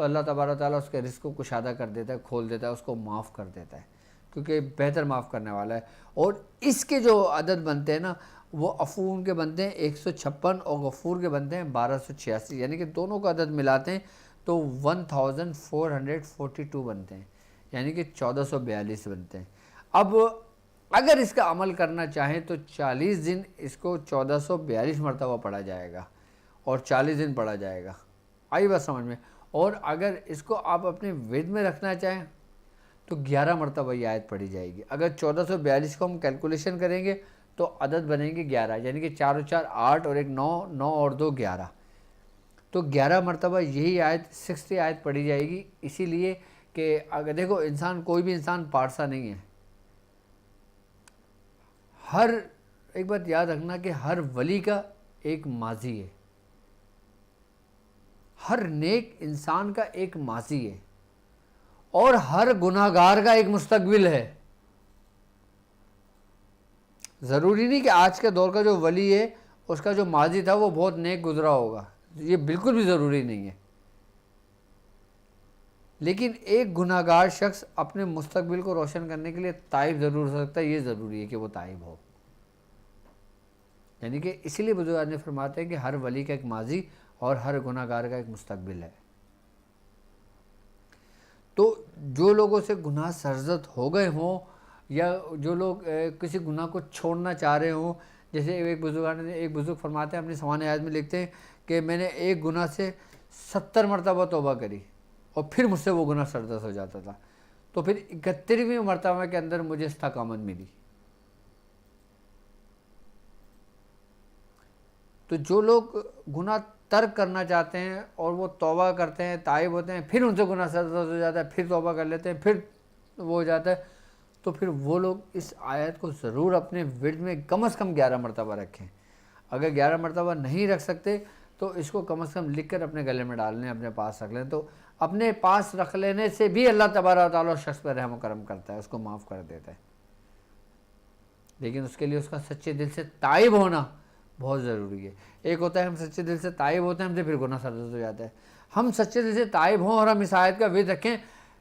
تو اللہ تبارک تعالیٰ اس کے رزق کو کشادہ کر دیتا ہے، کھول دیتا ہے، اس کو معاف کر دیتا ہے، کیونکہ بہتر معاف کرنے والا ہے۔ اور اس کے جو عدد بنتے ہیں نا وہ عفو کے بنتے ہیں 156 اور غفور کے بنتے ہیں 1286، یعنی کہ دونوں کا عدد ملاتے ہیں تو 1442 بنتے ہیں، یعنی کہ 1442 بنتے ہیں۔ اب اگر اس کا عمل کرنا چاہیں تو 40 دن اس کو 1442 مرتبہ پڑھا جائے گا اور 40 دن پڑھا جائے گا، آئی بات سمجھ میں؟ اور اگر اس کو آپ اپنے ورد میں رکھنا چاہیں تو 11 مرتبہ یہ آیت پڑھی جائے گی۔ اگر 1442 کو ہم کیلکولیشن کریں گے تو عدد بنیں گے 11، یعنی کہ 4 اور 4 8 اور 1 9، 9 اور 2 11، تو 11 مرتبہ یہی آیت 60 آیت پڑھی جائے گی۔ اسی لیے کہ اگر دیکھو انسان، کوئی بھی انسان پارسا نہیں ہے، ایک بات یاد رکھنا کہ ہر ولی کا ایک ماضی ہے، ہر نیک انسان کا ایک ماضی ہے، اور ہر گناہگار کا ایک مستقبل ہے۔ ضروری نہیں کہ آج کے دور کا جو ولی ہے اس کا جو ماضی تھا وہ بہت نیک گزرا ہوگا، یہ بالکل بھی ضروری نہیں ہے، لیکن ایک گناہگار شخص اپنے مستقبل کو روشن کرنے کے لیے تائب ضرور ہو سکتا ہے، یہ ضروری ہے کہ وہ تائب ہو۔ یعنی کہ اسی لیے بزرگان نے فرماتے ہیں کہ ہر ولی کا ایک ماضی اور ہر گناہگار کا ایک مستقبل ہے۔ تو جو لوگوں سے گناہ سرزد ہو گئے ہوں یا جو لوگ کسی گناہ کو چھوڑنا چاہ رہے ہوں، جیسے ایک بزرگ فرماتے ہیں اپنی سوانح حیات میں لکھتے ہیں کہ میں نے ایک گناہ سے 70 مرتبہ توبہ کری اور پھر مجھ سے وہ گناہ سرزد ہو جاتا تھا، تو پھر 31ویں مرتبہ کے اندر مجھے استقامت ملی۔ تو جو لوگ گناہ ترک کرنا چاہتے ہیں اور وہ توبہ کرتے ہیں، تائب ہوتے ہیں، پھر ان سے گناہ سرزد ہو جاتا ہے، پھر توبہ کر لیتے ہیں، پھر وہ ہو جاتا ہے، تو پھر وہ لوگ اس آیت کو ضرور اپنے ورد میں کم از کم 11 مرتبہ رکھیں۔ اگر 11 مرتبہ نہیں رکھ سکتے تو اس کو کم از کم لکھ کر اپنے گلے میں ڈال لیں، اپنے پاس رکھ لیں، تو اپنے پاس رکھ لینے سے بھی اللہ تبارک و تعالیٰ شخص پر رحم و کرم کرتا ہے، اس کو معاف کر دیتا ہے، لیکن اس کے لیے اس کا سچے دل سے تائب ہونا بہت ضروری ہے۔ ایک ہوتا ہے ہم سچے دل سے تائب ہوتے ہیں، ہم سے پھر گناہ سرزد ہو جاتا ہے۔ ہم سچے دل سے تائب ہوں اور ہم اس آیت کا ورد رکھیں،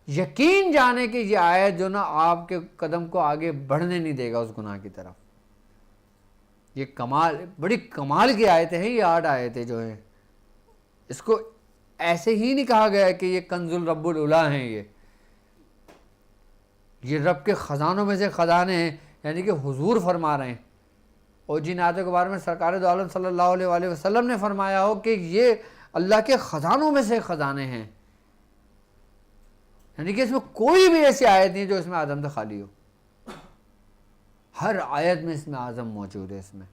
یقین جانے کہ یہ آیت جو نا آپ کے قدم کو آگے بڑھنے نہیں دے گا اس گناہ کی طرف۔ یہ بڑی کمال کی آیتیں ہیں، یہ 8 آیتیں جو ہیں، اس کو ایسے ہی نہیں کہا گیا ہے کہ یہ کنز الرب العلا ہیں، یہ رب کے خزانوں میں سے خزانے ہیں، یعنی کہ حضور فرما رہے ہیں۔ اور جن آیتوں کے بارے میں سرکار دو عالم صلی اللہ علیہ وآلہ وسلم نے فرمایا ہو کہ یہ اللہ کے خزانوں میں سے خزانے ہیں، یعنی کہ اس میں کوئی بھی ایسی آیت نہیں جو اس میں اعظم سے خالی ہو، ہر آیت میں اس میں اعظم موجود ہے، اس میں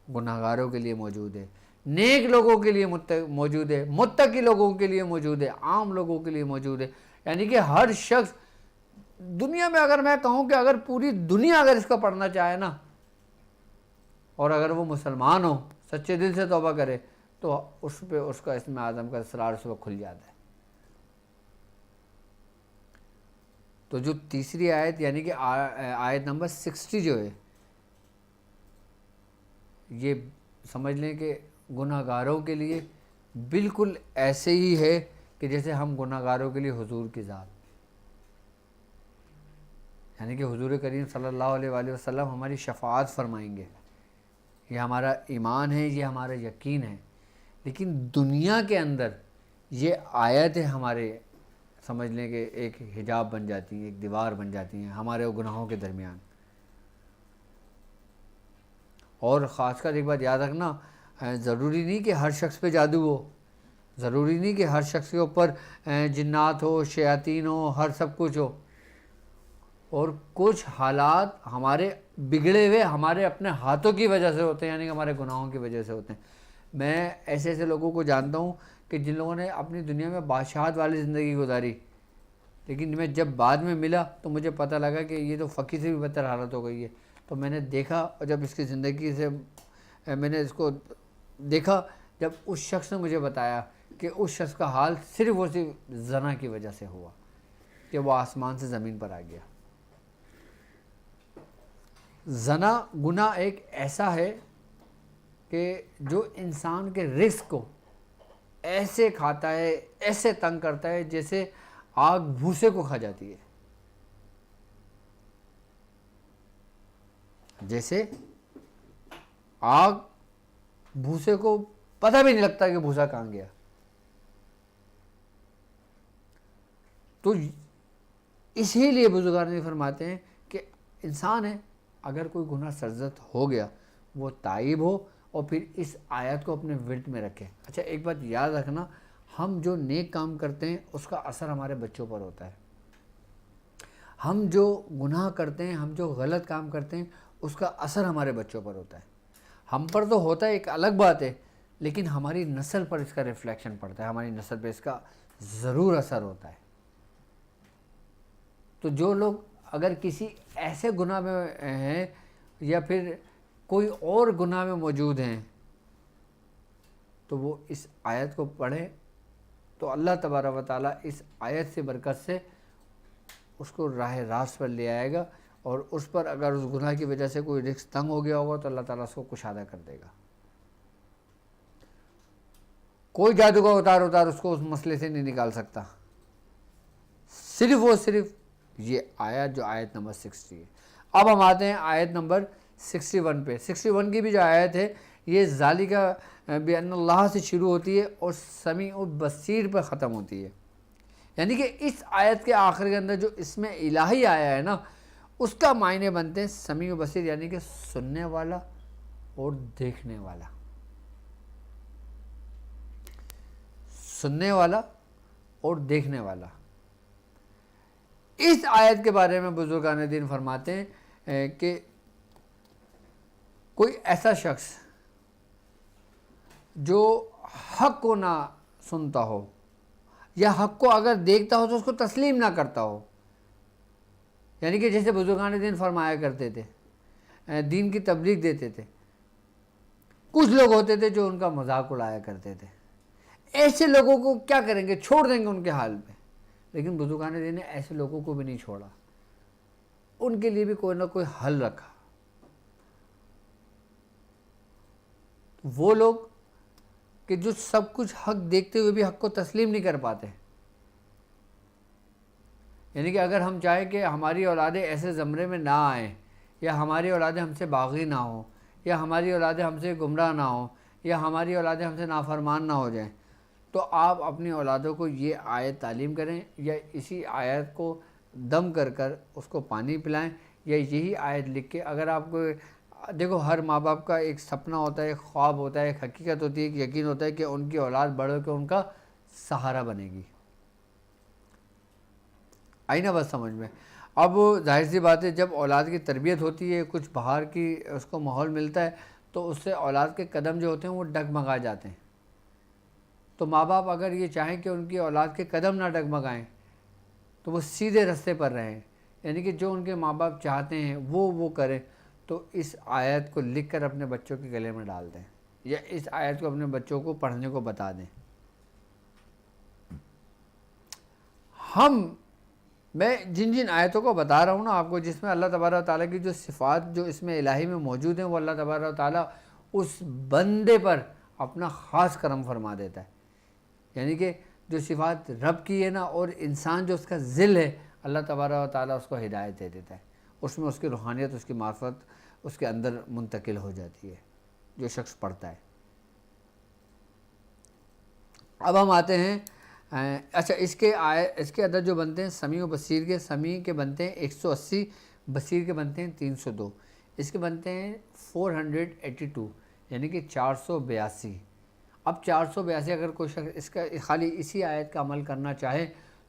گناہگاروں کے لیے موجود ہے، نیک لوگوں کے لیے موجود ہے، متقی لوگوں کے لیے موجود ہے، عام لوگوں کے لیے موجود ہے، یعنی کہ ہر شخص دنیا میں، اگر میں کہوں کہ اگر پوری دنیا اگر اس کو پڑھنا چاہے نا، اور اگر وہ مسلمان ہو، سچے دل سے توبہ کرے، تو اس پہ اس کا اسم اعظم کا اسرار اس وقت کھل جاتا ہے۔ تو جو تیسری آیت یعنی کہ آیت نمبر 60 جو ہے، یہ سمجھ لیں کہ گناہگاروں کے لیے بالکل ایسے ہی ہے کہ جیسے ہم گناہگاروں کے لیے حضور کی ذات، یعنی کہ حضور کریم صلی اللہ علیہ وآلہ وسلم ہماری شفاعت فرمائیں گے، یہ ہمارا ایمان ہے، یہ ہمارا یقین ہے۔ لیکن دنیا کے اندر یہ آیتیں ہمارے سمجھ لیں کہ ایک حجاب بن جاتی ہیں، ایک دیوار بن جاتی ہیں ہمارے گناہوں کے درمیان۔ اور خاص کر ایک بات یاد رکھنا، ضروری نہیں کہ ہر شخص پہ جادو ہو، ضروری نہیں کہ ہر شخص کے اوپر جنات ہو، شیاطین ہو، ہر سب کچھ ہو، اور کچھ حالات ہمارے بگڑے ہوئے ہمارے اپنے ہاتھوں کی وجہ سے ہوتے ہیں، یعنی کہ ہمارے گناہوں کی وجہ سے ہوتے ہیں۔ میں ایسے لوگوں کو جانتا ہوں کہ جن لوگوں نے اپنی دنیا میں بادشاہت والی زندگی گزاری، لیکن میں جب بعد میں ملا تو مجھے پتہ لگا کہ یہ تو فقیر سے بھی بدتر حالت ہو گئی ہے۔ تو میں نے دیکھا، اور جب اس کی زندگی سے میں نے اس کو دیکھا، جب اس شخص نے مجھے بتایا کہ اس شخص کا حال صرف زنا کی وجہ سے ہوا کہ وہ آسمان سے زمین پر آ گیا۔ زنا گناہ ایک ایسا ہے کہ جو انسان کے رزق کو ایسے کھاتا ہے، ایسے تنگ کرتا ہے جیسے آگ بھوسے کو کھا جاتی ہے، جیسے آگ بھوسے کو پتہ بھی نہیں لگتا کہ بھوسا کہاں گیا۔ تو اسی لیے بزرگان نے فرماتے ہیں کہ انسان ہے، اگر کوئی گناہ سرزد ہو گیا وہ تائب ہو اور پھر اس آیت کو اپنے ورد میں رکھے۔ اچھا ایک بات یاد رکھنا، ہم جو نیک کام کرتے ہیں اس کا اثر ہمارے بچوں پر ہوتا ہے، ہم جو گناہ کرتے ہیں، ہم جو غلط کام کرتے ہیں اس کا اثر ہمارے بچوں پر ہوتا ہے۔ ہم پر تو ہوتا ہے، ایک الگ بات ہے، لیکن ہماری نسل پر اس کا ریفلیکشن پڑتا ہے، ہماری نسل پہ اس کا ضرور اثر ہوتا ہے۔ تو جو لوگ اگر کسی ایسے گناہ میں ہیں یا پھر کوئی اور گناہ میں موجود ہیں تو وہ اس آیت کو پڑھیں تو اللہ تبارک و تعالیٰ اس آیت سے برکت سے اس کو راہ راست پر لے آئے گا، اور اس پر اگر اس گناہ کی وجہ سے کوئی رزق تنگ ہو گیا ہوگا تو اللہ تعالیٰ اس کو کشادہ کر دے گا۔ کوئی جادو کا اتار اس کو اس مسئلے سے نہیں نکال سکتا، صرف اور صرف یہ آیت جو آیت نمبر 60 ہے۔ اب ہم آتے ہیں آیت نمبر 61 پہ۔ 61 کی بھی جو آیت ہے یہ ذالک بأن اللہ سے شروع ہوتی ہے اور سمیع و بصیر پر ختم ہوتی ہے، یعنی کہ اس آیت کے آخر کے اندر جو اسم الہی آیا ہے نا اس کا معنی بنتے ہیں سمیع و بصیر، یعنی کہ سننے والا اور دیکھنے والا، سننے والا اور دیکھنے والا۔ اس آیت کے بارے میں بزرگان دین فرماتے ہیں کہ کوئی ایسا شخص جو حق کو نہ سنتا ہو یا حق کو اگر دیکھتا ہو تو اس کو تسلیم نہ کرتا ہو، یعنی کہ جیسے بزرگان دین فرمایا کرتے تھے، دین کی تبلیغ دیتے تھے، کچھ لوگ ہوتے تھے جو ان کا مذاق اڑایا کرتے تھے، ایسے لوگوں کو کیا کریں گے، چھوڑ دیں گے ان کے حال پہ، لیکن بزرگان دین نے ایسے لوگوں کو بھی نہیں چھوڑا، ان کے لیے بھی کوئی نہ کوئی حل رکھا۔ وہ لوگ کہ جو سب کچھ حق دیکھتے ہوئے بھی حق کو تسلیم نہیں کر پاتے، یعنی کہ اگر ہم چاہیں کہ ہماری اولادیں ایسے زمرے میں نہ آئیں، یا ہماری اولادیں ہم سے باغی نہ ہوں، یا ہماری اولادیں ہم سے گمراہ نہ ہوں، یا ہماری اولادیں ہم سے نافرمان نہ ہو جائیں، تو آپ اپنی اولادوں کو یہ آیت تعلیم کریں، یا اسی آیت کو دم کر کر اس کو پانی پلائیں، یا یہی آیت لکھ کے اگر آپ کو دیکھو، ہر ماں باپ کا ایک سپنا ہوتا ہے، ایک خواب ہوتا ہے، ایک حقیقت ہوتی ہے، ایک یقین ہوتا ہے کہ ان کی اولاد بڑھ کے ان کا سہارا بنے گی۔ آئی نا بات سمجھ میں؟ اب ظاہر سی بات ہے جب اولاد کی تربیت ہوتی ہے، کچھ باہر کی اس کو ماحول ملتا ہے تو اس سے اولاد کے قدم جو ہوتے ہیں وہ ڈگمگا جاتے ہیں۔ تو ماں باپ اگر یہ چاہیں کہ ان کی اولاد کے قدم نہ ڈگمگائیں تو وہ سیدھے رستے پر رہیں، یعنی کہ جو ان کے ماں باپ چاہتے ہیں وہ کریں، تو اس آیت کو لکھ کر اپنے بچوں کے گلے میں ڈال دیں، یا اس آیت کو اپنے بچوں کو پڑھنے کو بتا دیں۔ میں جن آیتوں کو بتا رہا ہوں نا آپ کو، جس میں اللہ تبارک و تعالیٰ کی جو صفات جو اس میں الہی میں موجود ہیں، وہ اللہ تبارک و تعالیٰ اس بندے پر اپنا خاص کرم فرما دیتا ہے، یعنی کہ جو صفات رب کی ہے نا، اور انسان جو اس کا ذل ہے، اللہ تبارک و تعالیٰ اس کو ہدایت دے دیتا ہے، اس میں اس کی روحانیت، اس کی معرفت اس کے اندر منتقل ہو جاتی ہے جو شخص پڑھتا ہے۔ اب ہم آتے ہیں اچھا اس کے عدد جو بنتے ہیں سمیع و بصیر کے، سمیع کے بنتے ہیں 180، بصیر کے بنتے ہیں 302، اس کے بنتے ہیں 482، یعنی کہ 482۔ اب 482 اگر کوئی شخص اس کا خالی اسی آیت کا عمل کرنا چاہے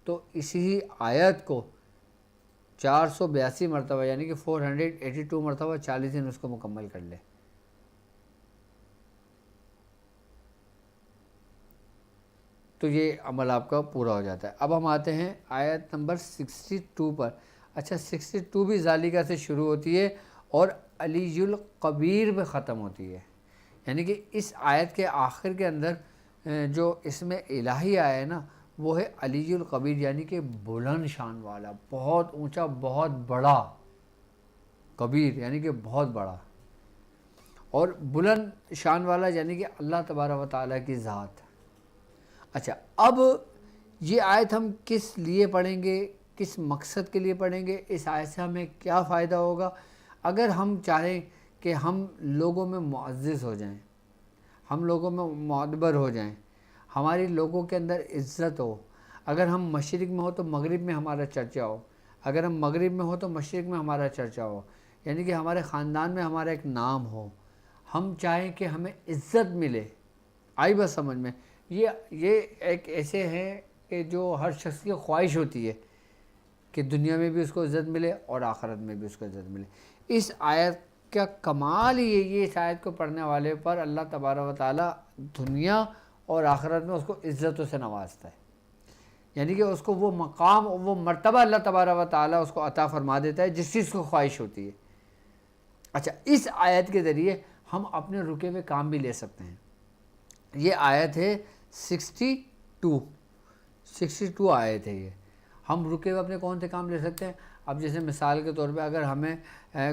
تو اسی آیت کو 482 مرتبہ، یعنی کہ 482 مرتبہ 40 دن اس کو مکمل کر لے، تو یہ عمل آپ کا پورا ہو جاتا ہے۔ اب ہم آتے ہیں آیت نمبر 62 پر۔ اچھا 62 بھی ذالکہ سے شروع ہوتی ہے اور علی القبیر میں ختم ہوتی ہے، یعنی کہ اس آیت کے آخر کے اندر جو اس میں الہی آیا ہے نا وہ ہے علی القبیر، یعنی کہ بلند شان والا، بہت اونچا، بہت بڑا، کبیر یعنی کہ بہت بڑا، اور بلند شان والا یعنی کہ اللہ تبارک و تعالیٰ کی ذات۔ اچھا، اب یہ آیت ہم کس لیے پڑھیں گے، کس مقصد کے لیے پڑھیں گے، اس آیت سے ہمیں کیا فائدہ ہوگا؟ اگر ہم چاہیں کہ ہم لوگوں میں معزز ہو جائیں، ہم لوگوں میں معتبر ہو جائیں، ہماری لوگوں کے اندر عزت ہو، اگر ہم مشرق میں ہو تو مغرب میں ہمارا چرچا ہو، اگر ہم مغرب میں ہو تو مشرق میں ہمارا چرچا ہو، یعنی کہ ہمارے خاندان میں ہمارا ایک نام ہو، ہم چاہیں کہ ہمیں عزت ملے، آئی بس سمجھ میں؟ یہ ایک ایسے ہیں کہ جو ہر شخص کی خواہش ہوتی ہے کہ دنیا میں بھی اس کو عزت ملے اور آخرت میں بھی اس کو عزت ملے۔ اس آیت کا کمال ہی یہ اس آیت کو پڑھنے والے پر اللہ تبارک و تعالیٰ دنیا اور آخرت میں اس کو عزتوں سے نوازتا ہے، یعنی کہ اس کو وہ مقام وہ مرتبہ اللہ تبارک و تعالیٰ اس کو عطا فرما دیتا ہے جس چیز کو خواہش ہوتی ہے۔ اچھا، اس آیت کے ذریعے ہم اپنے رکے ہوئے کام بھی لے سکتے ہیں۔ یہ آیت ہے 62 آیت ہے یہ۔ ہم رکے ہوئے اپنے کون سے کام لے سکتے ہیں؟ اب جیسے مثال کے طور پہ اگر ہمیں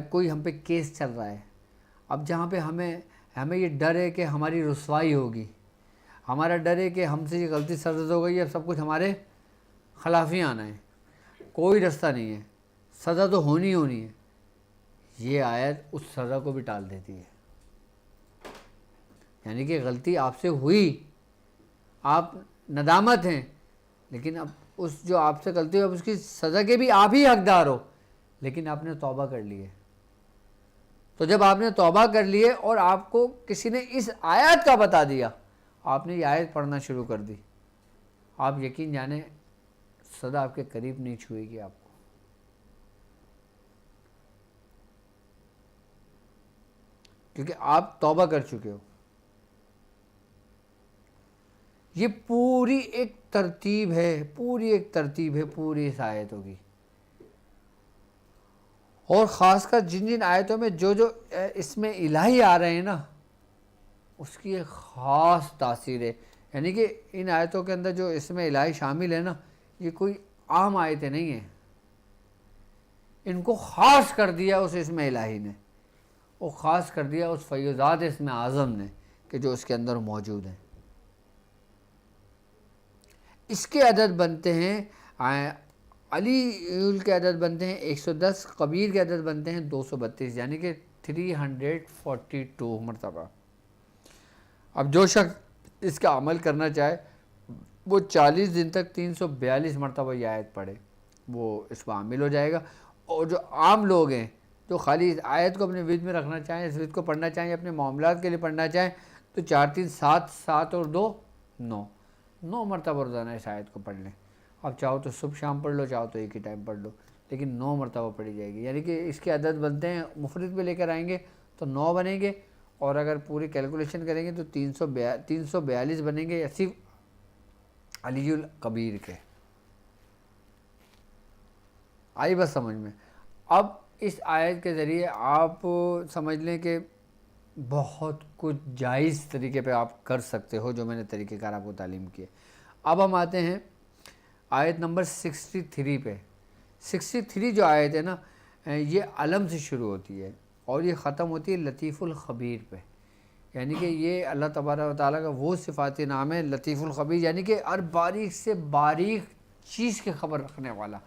کوئی ہم پہ کیس چل رہا ہے، اب جہاں پہ ہمیں یہ ڈر ہے کہ ہماری رسوائی ہوگی، ہمارا ڈر ہے کہ ہم سے یہ غلطی سرزد ہو گئی، اب سب کچھ ہمارے خلاف ہی آنا ہے، کوئی رستہ نہیں ہے، سزا تو ہونی ہے، یہ آیت اس سزا کو بھی ٹال دیتی ہے۔ یعنی کہ غلطی آپ سے ہوئی، آپ ندامت ہیں، لیکن اب اس جو آپ سے غلطی ہوئی اب اس کی سزا کے بھی آپ ہی حقدار ہو، لیکن آپ نے توبہ کر لی ہے۔ تو جب آپ نے توبہ کر لی ہے اور آپ کو کسی نے اس آیت کا بتا دیا، آپ نے یہ آیت پڑھنا شروع کر دی، آپ یقین جانیں سزا آپ کے قریب نہیں چھوئے گی آپ کو، کیونکہ آپ توبہ کر چکے ہو۔ یہ پوری ایک ترتیب ہے پوری اس آیتوں کی، اور خاص کر جن آیتوں میں جو اسم الہی آ رہے ہیں نا، اس کی ایک خاص تاثیر ہے۔ یعنی کہ ان آیتوں کے اندر جو اسم الہی شامل ہے نا، یہ کوئی عام آیتیں نہیں ہیں، ان کو خاص کر دیا اس اسم الہی نے، وہ خاص کر دیا اس فیضات اسم اعظم نے کہ جو اس کے اندر موجود ہیں۔ اس کے عدد بنتے ہیں علی کے عدد بنتے ہیں 110، کبیر کے عدد بنتے ہیں 232، یعنی کہ 342 مرتبہ۔ اب جو شخص اس کا عمل کرنا چاہے وہ 40 دن تک 342 مرتبہ یہ آیت پڑھے، وہ اس کو عامل ہو جائے گا۔ اور جو عام لوگ ہیں جو خالی اس آیت کو اپنے ورد میں رکھنا چاہیں، اس ورد کو پڑھنا چاہیں، اپنے معاملات کے لیے پڑھنا چاہیں، تو 4 3 7 7 اور 2 9 مرتبہ روزانہ اس آیت کو پڑھ لیں۔ اب چاہو تو صبح شام پڑھ لو، چاہو تو ایک ہی ٹائم پڑھ لو، لیکن 9 مرتبہ پڑھی جائے گی۔ یعنی کہ اس کے عدد بنتے ہیں، مفرد پہ لے کر آئیں گے تو 9 بنیں گے، اور اگر پوری کیلکولیشن کریں گے تو 342 بنیں گے، صرف علی الکبیر کے۔ آئی بس سمجھ میں؟ اب اس آیت کے ذریعے آپ سمجھ لیں کہ بہت کچھ جائز طریقے پہ آپ کر سکتے ہو، جو میں نے طریقہ کار آپ کو تعلیم کیے۔ اب ہم آتے ہیں آیت نمبر 63 پہ۔ 63 جو آیت ہے نا، یہ علم سے شروع ہوتی ہے اور یہ ختم ہوتی ہے لطیف الخبیر پہ، یعنی کہ یہ اللہ تبارک و تعالیٰ کا وہ صفاتی نام ہے لطیف الخبیر، یعنی کہ ہر باریک سے باریک چیز کی خبر رکھنے والا۔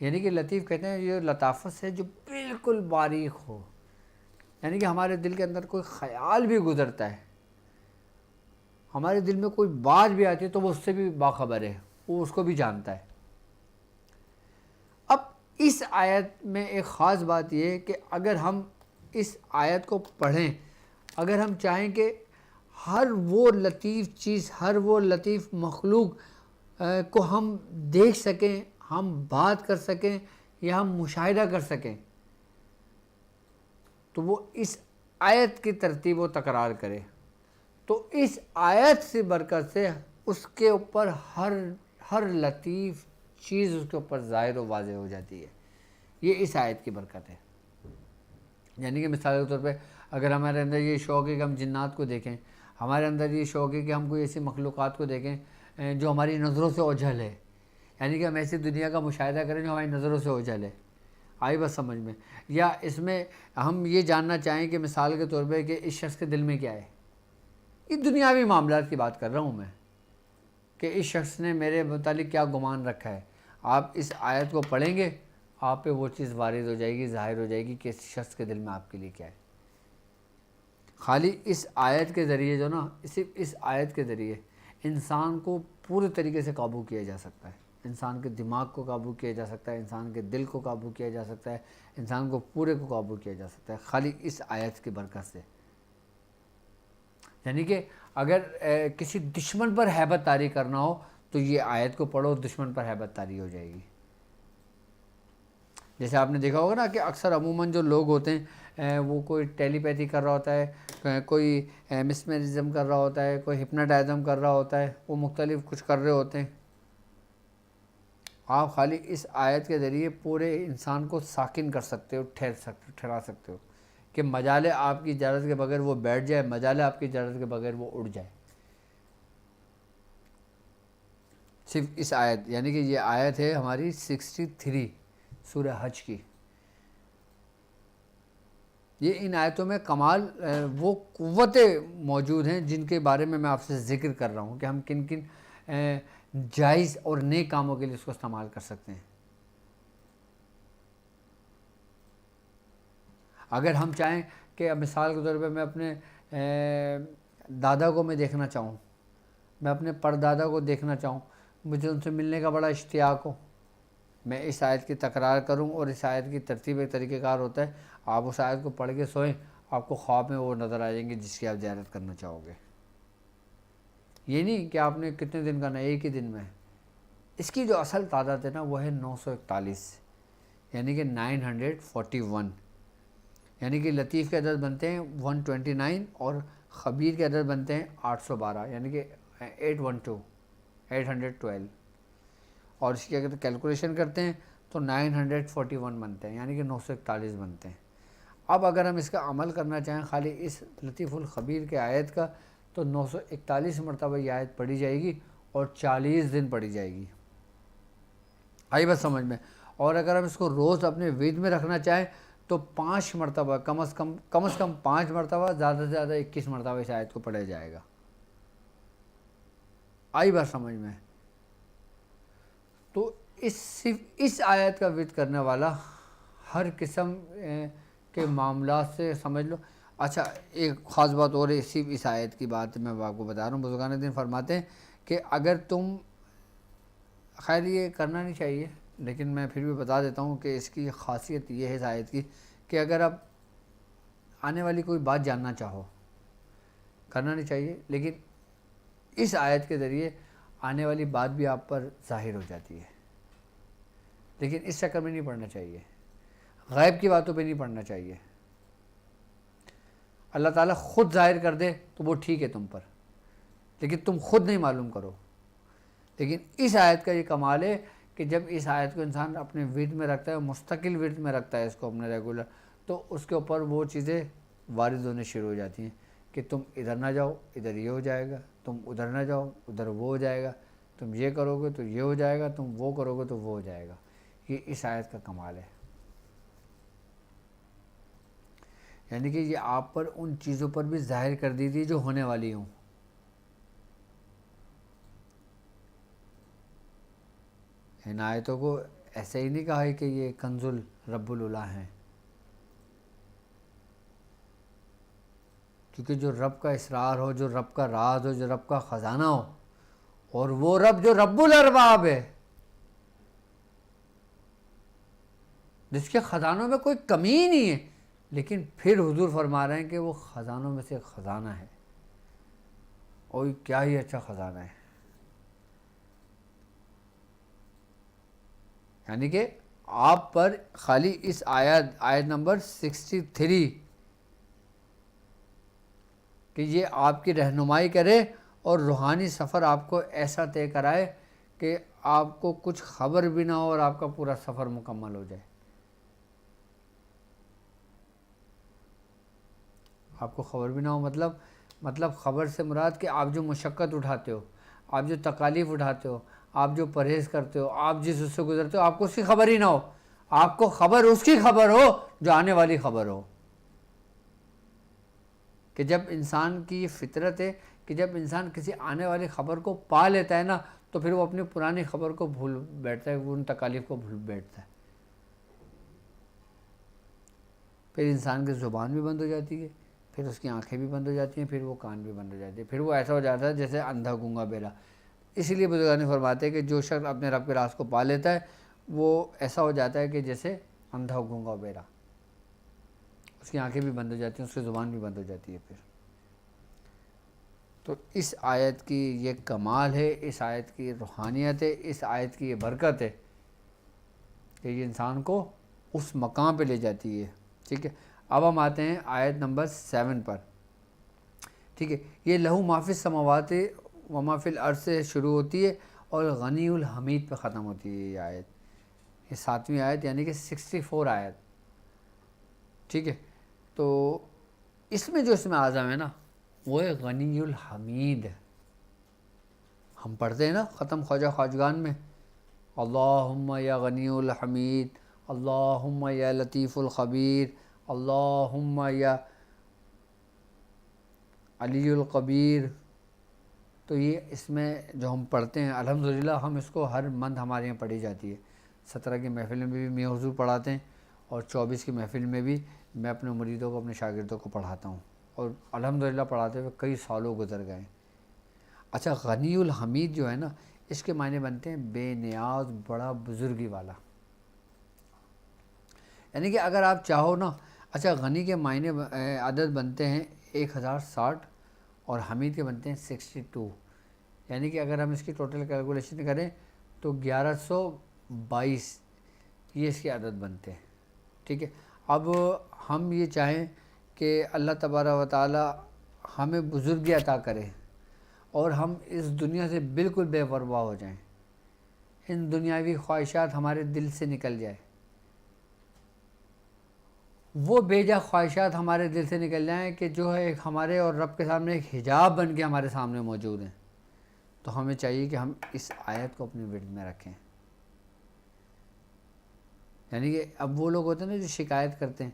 یعنی کہ لطیف کہتے ہیں یہ لطافت سے جو بالکل باریک ہو، یعنی کہ ہمارے دل کے اندر کوئی خیال بھی گزرتا ہے، ہمارے دل میں کوئی بات بھی آتی ہے تو وہ اس سے بھی باخبر ہے، وہ اس کو بھی جانتا ہے۔ اب اس آیت میں ایک خاص بات یہ ہے کہ اگر ہم اس آیت کو پڑھیں، اگر ہم چاہیں کہ ہر وہ لطیف چیز، ہر وہ لطیف مخلوق کو ہم دیکھ سکیں، ہم بات کر سکیں یا ہم مشاہدہ کر سکیں، تو وہ اس آیت کی ترتیب و تکرار کرے، تو اس آیت سے برکت سے اس کے اوپر ہر لطیف چیز اس کے اوپر ظاہر و واضح ہو جاتی ہے۔ یہ اس آیت کی برکت ہے۔ یعنی کہ مثال کے طور پہ اگر ہمارے اندر یہ شوق ہے کہ ہم جنات کو دیکھیں، ہمارے اندر یہ شوق ہے کہ ہم کوئی ایسی مخلوقات کو دیکھیں جو ہماری نظروں سے اوجھل ہے، یعنی کہ ہم ایسی دنیا کا مشاہدہ کریں جو ہماری نظروں سے اوجھل ہے، آئی بس سمجھ میں؟ یا اس میں ہم یہ جاننا چاہیں کہ مثال کے طور پہ کہ اس شخص کے دل میں کیا ہے، یہ دنیاوی معاملات کی بات کر رہا ہوں میں، کہ اس شخص نے میرے متعلق کیا گمان رکھا ہے. آپ اس آیت کو پڑھیں گے آپ پہ وہ چیز وارد ہو جائے گی, ظاہر ہو جائے گی کہ اس شخص کے دل میں آپ کے لیے کیا ہے. خالی اس آیت کے ذریعے جو نا, صرف اس آیت کے ذریعے انسان کو پورے طریقے سے قابو کیا جا سکتا ہے, انسان کے دماغ کو قابو کیا جا سکتا ہے, انسان کے دل کو قابو کیا جا سکتا ہے, انسان کو پورے کو قابو کیا جا سکتا ہے خالی اس آیت کی برکت سے. یعنی کہ اگر کسی دشمن پر ہیبت طاری کرنا ہو تو یہ آیت کو پڑھو, دشمن پر ہیبت طاری ہو جائے گی. جیسے آپ نے دیکھا ہوگا نا کہ اکثر عموماً جو لوگ ہوتے ہیں وہ کوئی ٹیلی پیتھی کر رہا ہوتا ہے, کوئی مسمرزم کر رہا ہوتا ہے, کوئی ہپناٹائزم کر رہا ہوتا ہے, وہ مختلف کچھ کر رہے ہوتے ہیں. آپ خالی اس آیت کے ذریعے پورے انسان کو ساکن کر سکتے ہو, ٹھہرا سکتے ہو کہ مجالے آپ کی اجازت کے بغیر وہ بیٹھ جائے, مجالے آپ کی اجازت کے بغیر وہ اڑ جائے. صرف اس آیت, یعنی کہ یہ آیت ہے ہماری 63 سورہ حج کی. یہ ان آیتوں میں کمال وہ قوتیں موجود ہیں جن کے بارے میں آپ سے ذکر کر رہا ہوں کہ ہم کن کن جائز اور نیک کاموں کے لیے اس کو استعمال کر سکتے ہیں. اگر ہم چاہیں کہ اب مثال کے طور پہ میں اپنے دادا کو میں دیکھنا چاہوں, میں اپنے پردادا کو دیکھنا چاہوں, مجھے ان سے ملنے کا بڑا اشتیاق ہو, میں اس آیت کی تکرار کروں. اور اس آیت کی ترتیب ایک طریقہ کار ہوتا ہے, آپ اس آیت کو پڑھ کے سوئیں, آپ کو خواب میں وہ نظر آ جائیں گے جس کی آپ زیارت کرنا چاہو گے. یہ نہیں کہ آپ نے کتنے دن کرنا ہے, ایک ہی دن میں. اس کی جو اصل تعداد ہے نا وہ ہے 941, یعنی کہ 941. یعنی کہ لطیف کے عدد بنتے ہیں 129 اور خبیر کے عدد بنتے ہیں 812, یعنی کہ 812. اور اس کی اگر کیلکولیشن کرتے ہیں تو 941 بنتے ہیں, یعنی کہ 941 بنتے ہیں. اب اگر ہم اس کا عمل کرنا چاہیں خالی اس لطیف الخبیر کے آیت کا, تو 941 مرتبہ یہ آیت پڑھی جائے گی اور 40 دن پڑھی جائے گی. آئی بات سمجھ میں. اور اگر ہم اس کو روز اپنے ورد میں رکھنا چاہیں تو 5 مرتبہ کم از کم 5 مرتبہ, زیادہ سے زیادہ 21 مرتبہ اس آیت کو پڑھا جائے گا. آئی بات سمجھ میں. تو صرف اس آیت کا ورد کرنے والا ہر قسم کے معاملات سے سمجھ لو. اچھا ایک خاص بات اور ہے, صرف اس آیت کی بات میں آپ کو بتا رہا ہوں. بزرگان دین فرماتے ہیں کہ اگر تم, خیر یہ کرنا نہیں چاہیے لیکن میں پھر بھی بتا دیتا ہوں کہ اس کی خاصیت یہ ہے اس آیت کی کہ اگر آپ آنے والی کوئی بات جاننا چاہو, کرنا نہیں چاہیے, لیکن اس آیت کے ذریعے آنے والی بات بھی آپ پر ظاہر ہو جاتی ہے. لیکن اس چکر میں نہیں پڑھنا چاہیے, غیب کی باتوں پہ نہیں پڑھنا چاہیے. اللہ تعالیٰ خود ظاہر کر دے تو وہ ٹھیک ہے تم پر, لیکن تم خود نہیں معلوم کرو. لیکن اس آیت کا یہ کمال ہے کہ جب اس آیت کو انسان اپنے ورد میں رکھتا ہے, مستقل ورد میں رکھتا ہے اس کو اپنے ریگولر, تو اس کے اوپر وہ چیزیں وارد ہونے شروع ہو جاتی ہیں کہ تم ادھر نہ جاؤ, ادھر یہ ہو جائے گا, تم ادھر نہ جاؤ, ادھر وہ ہو جائے گا, تم یہ کرو گے تو یہ ہو جائے گا, تم وہ کرو گے تو وہ ہو جائے گا. یہ اس آیت کا کمال ہے. یعنی کہ یہ آپ پر ان چیزوں پر بھی ظاہر کر دی تھی جو ہونے والی ہوں. ان آیتوں کو ایسے ہی نہیں کہا ہے کہ یہ کنز رب العلا ہیں, کیونکہ جو رب کا اسرار ہو, جو رب کا راز ہو, جو رب کا خزانہ ہو, اور وہ رب جو رب الارباب ہے, جس کے خزانوں میں کوئی کمی ہی نہیں ہے, لیکن پھر حضور فرما رہے ہیں کہ وہ خزانوں میں سے ایک خزانہ ہے, اور کیا ہی اچھا خزانہ ہے. یعنی کہ آپ پر خالی اس آیت نمبر 63 کہ یہ آپ کی رہنمائی کرے اور روحانی سفر آپ کو ایسا طے کرائے کہ آپ کو کچھ خبر بھی نہ ہو اور آپ کا پورا سفر مکمل ہو جائے. آپ کو خبر بھی نہ ہو مطلب خبر سے مراد کہ آپ جو مشقت اٹھاتے ہو, آپ جو تکالیف اٹھاتے ہو, آپ جو پرہیز کرتے ہو, آپ جس اس سے گزرتے ہو, آپ کو اس کی خبر ہی نہ ہو. آپ کو خبر اس کی خبر ہو جو آنے والی خبر ہو. کہ جب انسان کی یہ فطرت ہے کہ جب انسان کسی آنے والی خبر کو پا لیتا ہے نا تو پھر وہ اپنی پرانی خبر کو بھول بیٹھتا ہے، وہ ان تکالیف کو بھول بیٹھتا ہے، پھر انسان کی زبان بھی بند ہو جاتی ہے، پھر اس کی آنکھیں بھی بند ہو جاتی ہیں، پھر وہ کان بھی بند ہو جاتے ہیں، پھر وہ ایسا ہو جاتا ہے جیسے اندھا گونگا بہرا۔ اسی لیے بزرگان فرماتے ہیں کہ جو شخص اپنے رب کے راز کو پا لیتا ہے وہ ایسا ہو جاتا ہے کہ جیسے اندھا گونگا بہرا، اس کی آنکھیں بھی بند ہو جاتی ہیں، اس کی زبان بھی بند ہو جاتی ہے پھر۔ تو اس آیت کی یہ کمال ہے، اس آیت کی روحانیت ہے، اس آیت کی یہ برکت ہے کہ یہ انسان کو اس مقام پہ لے جاتی ہے، ٹھیک ہے۔ اب ہم آتے ہیں آیت نمبر 7 پر، ٹھیک ہے۔ یہ لہو ما فی السماوات و ما فی الارض سے شروع ہوتی ہے اور غنی الحمید پہ ختم ہوتی ہے یہ آیت، یہ 7ویں آیت یعنی کہ 64 آیت، ٹھیک ہے۔ تو اس میں جو اسم اعظم ہے نا وہ ہے غنی الحمید۔ ہم پڑھتے ہیں نا ختم خواجہ خواجگان میں، اللہم یا غنی الحمید، اللہم یا لطیف الخبیر، اللہم یا علی القبیر۔ تو یہ اس میں جو ہم پڑھتے ہیں الحمدللہ ہم اس کو ہر منتھ ہمارے یہاں پڑھی جاتی ہے، 17 کی محفل میں بھی میاں حضور پڑھاتے ہیں اور 24 کی محفل میں بھی میں اپنے مریدوں کو، اپنے شاگردوں کو پڑھاتا ہوں، اور الحمدللہ پڑھاتے ہوئے کئی سالوں گزر گئے۔ اچھا، غنی الحمید جو ہے نا اس کے معنی بنتے ہیں بے نیاز، بڑا بزرگی والا، یعنی کہ اگر آپ چاہو نا، اچھا غنی کے معنی عدد بنتے ہیں 1060 اور حمید کے بنتے ہیں 62، یعنی کہ اگر ہم اس کی ٹوٹل کیلکولیشن کریں تو 1122 یہ اس کے عدد بنتے ہیں، ٹھیک ہے۔ اب ہم یہ چاہیں کہ اللہ تبارک و تعالی ہمیں بزرگی عطا کرے اور ہم اس دنیا سے بالکل بے پرواہ ہو جائیں، ان دنیاوی خواہشات ہمارے دل سے نکل جائے، وہ بے جا خواہشات ہمارے دل سے نکل جائیں کہ جو ہے ایک ہمارے اور رب کے سامنے ایک حجاب بن کے ہمارے سامنے موجود ہیں، تو ہمیں چاہیے کہ ہم اس آیت کو اپنی ورد میں رکھیں۔ یعنی کہ اب وہ لوگ ہوتے ہیں نا جو شکایت کرتے ہیں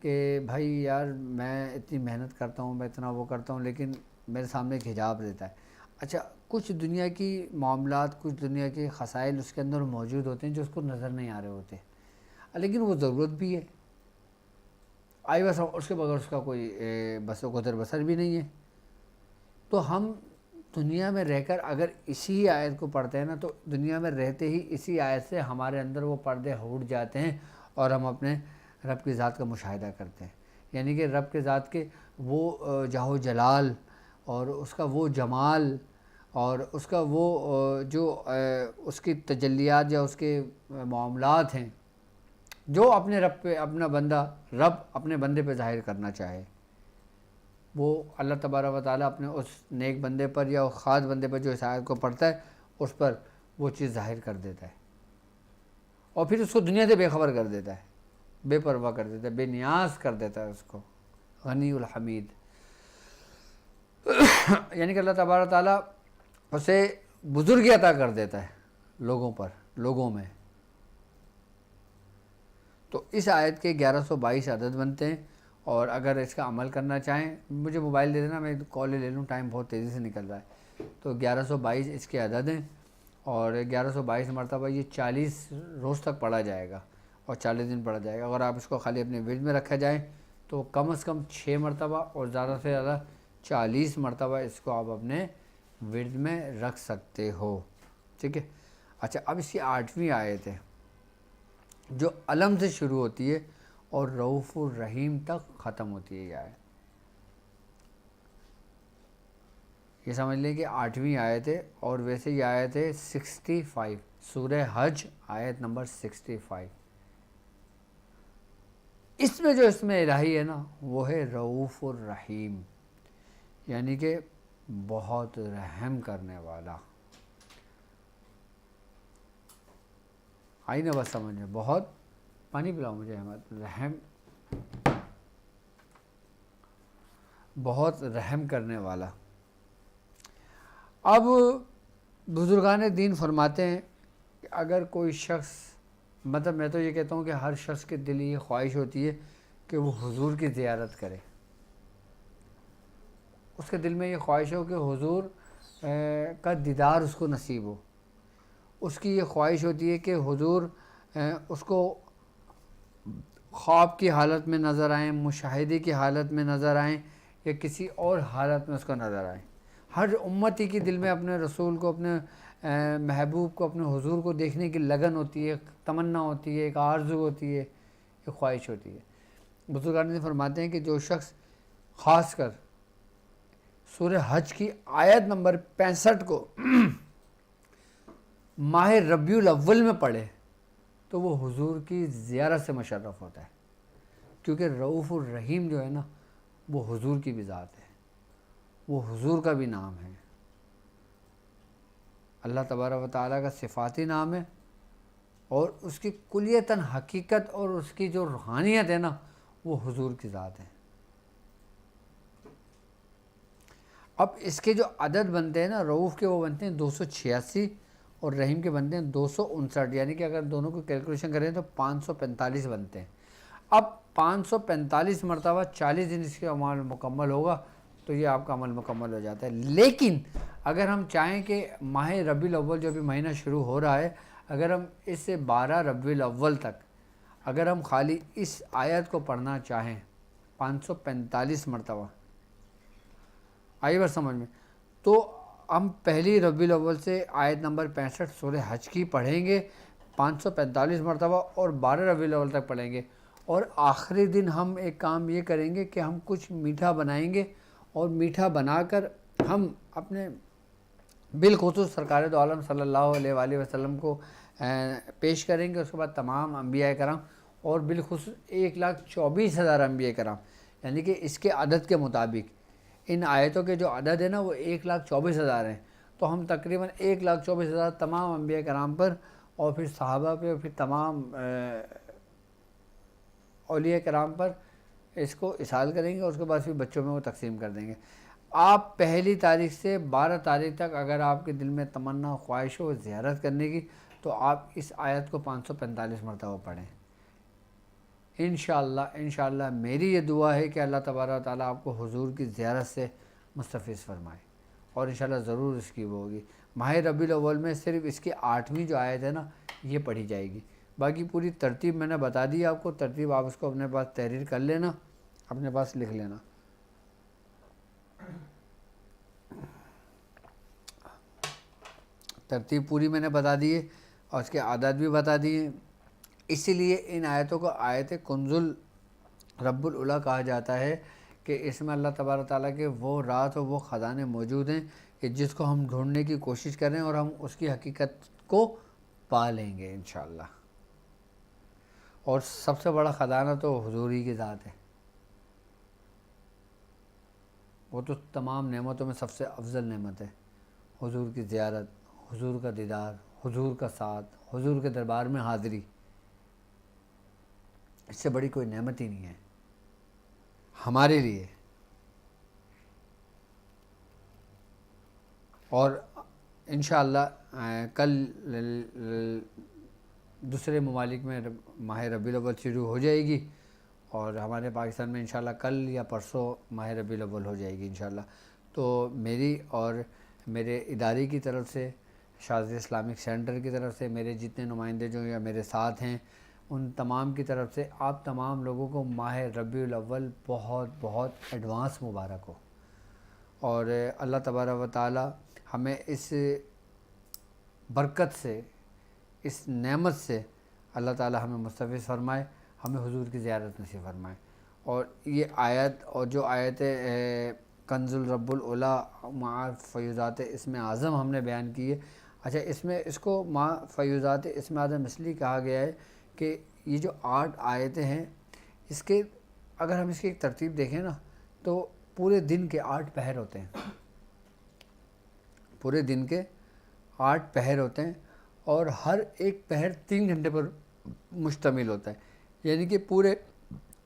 کہ بھائی یار میں اتنی محنت کرتا ہوں، میں اتنا وہ کرتا ہوں، لیکن میرے سامنے ایک حجاب رہتا ہے۔ اچھا، کچھ دنیا کی معاملات، کچھ دنیا کے خسائل اس کے اندر موجود ہوتے ہیں جو اس کو نظر نہیں آ رہے ہوتے، لیکن وہ ضرورت بھی ہے، آئی بس اس کے بغیر اس کا کوئی بس و گزر بسر بھی نہیں ہے۔ تو ہم دنیا میں رہ کر اگر اسی آیت کو پڑھتے ہیں نا تو دنیا میں رہتے ہی اسی آیت سے ہمارے اندر وہ پردے ہٹ جاتے ہیں اور ہم اپنے رب کی ذات کا مشاہدہ کرتے ہیں، یعنی کہ رب کے ذات کے وہ جاہ و جلال اور اس کا وہ جمال اور اس کا وہ جو اس کی تجلیات یا اس کے معاملات ہیں جو اپنے رب پہ اپنا بندہ، رب اپنے بندے پہ ظاہر کرنا چاہے، وہ اللہ تبارک و تعالیٰ اپنے اس نیک بندے پر یا خاص بندے پر جو اس آیت کو پڑھتا ہے اس پر وہ چیز ظاہر کر دیتا ہے اور پھر اس کو دنیا سے بے خبر کر دیتا ہے، بے پرواہ کر دیتا ہے، بے نیاز کر دیتا ہے اس کو، غنی الحمید۔ یعنی کہ اللہ تبارک و تعالیٰ اسے بزرگی عطا کر دیتا ہے لوگوں پر، لوگوں میں۔ تو اس آیت کے 1122 عدد بنتے ہیں، اور اگر اس کا عمل کرنا چاہیں، مجھے موبائل دے دینا، میں کال لے لوں، ٹائم بہت تیزی سے نکل رہا ہے۔ تو 1122 اس کے عدد ہیں اور 1122 مرتبہ یہ 40 روز تک پڑھا جائے گا اور 40 دن پڑھا جائے گا۔ اگر آپ اس کو خالی اپنے ورد میں رکھا جائے تو کم از کم 6 مرتبہ اور زیادہ سے زیادہ 40 مرتبہ اس کو آپ اپنے ورد میں رکھ سکتے ہو، ٹھیک ہے۔ اچھا، اب اس کی 8ویں آیت ہے جو علم سے شروع ہوتی ہے اور رؤوف الرحیم تک ختم ہوتی ہے یہ آیت۔ یہ سمجھ لیں کہ 8ویں آیت ہے اور ویسے یہ آیت ہے 65، سورہ حج آیت نمبر 65۔ اس میں جو اسم الہی ہے نا وہ ہے رؤوف الرحیم، یعنی کہ بہت رحم کرنے والا۔ آئی نا بس سمجھ میں؟ بہت، پانی پلاؤ مجھے احمد، رحم، بہت رحم کرنے والا۔ اب بزرگان دین فرماتے ہیں کہ اگر کوئی شخص، مطلب میں تو یہ کہتا ہوں کہ ہر شخص کے دل یہ خواہش ہوتی ہے کہ وہ حضور کی زیارت کرے، اس کے دل میں یہ خواہش ہو کہ حضور کا دیدار اس کو نصیب ہو، اس کی یہ خواہش ہوتی ہے کہ حضور اس کو خواب کی حالت میں نظر آئیں، مشاہدے کی حالت میں نظر آئیں، یا کسی اور حالت میں اس کو نظر آئیں۔ ہر امتی کے دل میں اپنے رسول کو، اپنے محبوب کو، اپنے حضور کو دیکھنے کی لگن ہوتی ہے، ایک تمنا ہوتی ہے، ایک آرزو ہوتی ہے، ایک خواہش ہوتی ہے۔ بزرگان نے فرماتے ہیں کہ جو شخص خاص کر سورہ حج کی آیت نمبر 65 کو ماہ ربیع الاول میں پڑھے تو وہ حضور کی زیارت سے مشرف ہوتا ہے، کیونکہ رؤوف الرحیم جو ہے نا وہ حضور کی بھی ذات ہے، وہ حضور کا بھی نام ہے، اللہ تبارک و تعالیٰ کا صفاتی نام ہے، اور اس کی کلیتاً حقیقت اور اس کی جو روحانیت ہے نا وہ حضور کی ذات ہے۔ اب اس کے جو عدد بنتے ہیں نا، رؤوف کے وہ بنتے ہیں 286 اور رحیم کے بنتے ہیں 259، یعنی کہ اگر دونوں کو کیلکولیشن کریں تو 545 بنتے ہیں۔ اب 545 مرتبہ 40 دن اس کے عمل مکمل ہوگا تو یہ آپ کا عمل مکمل ہو جاتا ہے۔ لیکن اگر ہم چاہیں کہ ماہ ربیع الاول جو ابھی مہینہ شروع ہو رہا ہے، اگر ہم اس سے 12 ربیع الاول تک اگر ہم خالی اس آیت کو پڑھنا چاہیں 545 مرتبہ، آئی بات سمجھ میں، تو ہم پہلی ربیع الاول سے آیت نمبر 65 سورہ حج کی پڑھیں گے 545 مرتبہ، اور 12 ربیع الاول تک پڑھیں گے، اور آخری دن ہم ایک کام یہ کریں گے کہ ہم کچھ میٹھا بنائیں گے، اور میٹھا بنا کر ہم اپنے بالخصوص سرکار دو عالم صلی اللہ علیہ وآلہ وسلم کو پیش کریں گے، اس کے بعد تمام انبیاء کرام اور بالخصوص 1,24,000 انبیاء کرام، یعنی کہ اس کے عدد کے مطابق ان آیتوں کے جو عدد ہے نا وہ 1,24,000 ہیں، تو ہم تقریباً 1,24,000 تمام انبیاء کرام پر، اور پھر صحابہ پہ، اور پھر تمام اولیاء کرام پر اس کو اصال کریں گے، اور اس کے بعد پھر بچوں میں وہ تقسیم کر دیں گے۔ آپ پہلی تاریخ سے 12 تاریخ تک اگر آپ کے دل میں تمنا خواہش ہو زیارت کرنے کی تو آپ اس آیت کو 545 مرتبہ پڑھیں۔ انشاءاللہ میری یہ دعا ہے کہ اللہ تبارک و تعالیٰ آپ کو حضور کی زیارت سے مستفیض فرمائے، اور انشاءاللہ ضرور اس کی وہ ہوگی۔ ماہ ربیع الاول میں صرف اس کی 8ویں جو آیت ہے نا یہ پڑھی جائے گی، باقی پوری ترتیب میں نے بتا دی آپ کو، ترتیب آپ اس کو اپنے پاس تحریر کر لینا، اپنے پاس لکھ لینا۔ ترتیب پوری میں نے بتا دی ہے، اور اس کے عادات بھی بتا دیے، اسی لیے ان آیتوں کو آیت کنز رب العلا کہا جاتا ہے کہ اس میں اللہ تبارک تعالیٰ کے وہ راز اور وہ خزانے موجود ہیں کہ جس کو ہم ڈھونڈنے کی کوشش کریں اور ہم اس کی حقیقت کو پا لیں گے انشاءاللہ۔ اور سب سے بڑا خزانہ تو حضور ہی کی ذات ہے، وہ تو تمام نعمتوں میں سب سے افضل نعمت ہے، حضور کی زیارت، حضور کا دیدار، حضور کا ساتھ، حضور کے دربار میں حاضری، اس سے بڑی کوئی نعمت ہی نہیں ہے ہمارے لیے۔ اور انشاءاللہ کل دوسرے ممالک میں ماہ ربیع الاول شروع ہو جائے گی، اور ہمارے پاکستان میں انشاءاللہ کل یا پرسوں ماہ ربیع الاول ہو جائے گی انشاءاللہ۔ تو میری اور میرے ادارے کی طرف سے، شاذلی اسلامک سینٹر کی طرف سے، میرے جتنے نمائندے جو یا میرے ساتھ ہیں ان تمام کی طرف سے آپ تمام لوگوں کو ماہ ربیع الاول بہت بہت ایڈوانس مبارک ہو، اور اللہ تبارک و تعالی ہمیں اس برکت سے، اس نعمت سے اللہ تعالی ہمیں مستفیض فرمائے، ہمیں حضور کی زیارت نصیب فرمائے۔ اور یہ آیت اور جو آیت کنز رب العلا مع فیوضات اسم اعظم ہم نے بیان کی ہے، اچھا اس میں اس کو مع فیوضات اسم اعظم اس لیے کہا گیا ہے کہ یہ جو 8 آیتیں ہیں اس کے اگر ہم اس کی ایک ترتیب دیکھیں نا تو پورے دن کے 8 پہر ہوتے ہیں، پورے دن کے 8 پہر ہوتے ہیں، اور ہر ایک پہر 3 گھنٹے پر مشتمل ہوتا ہے، یعنی کہ پورے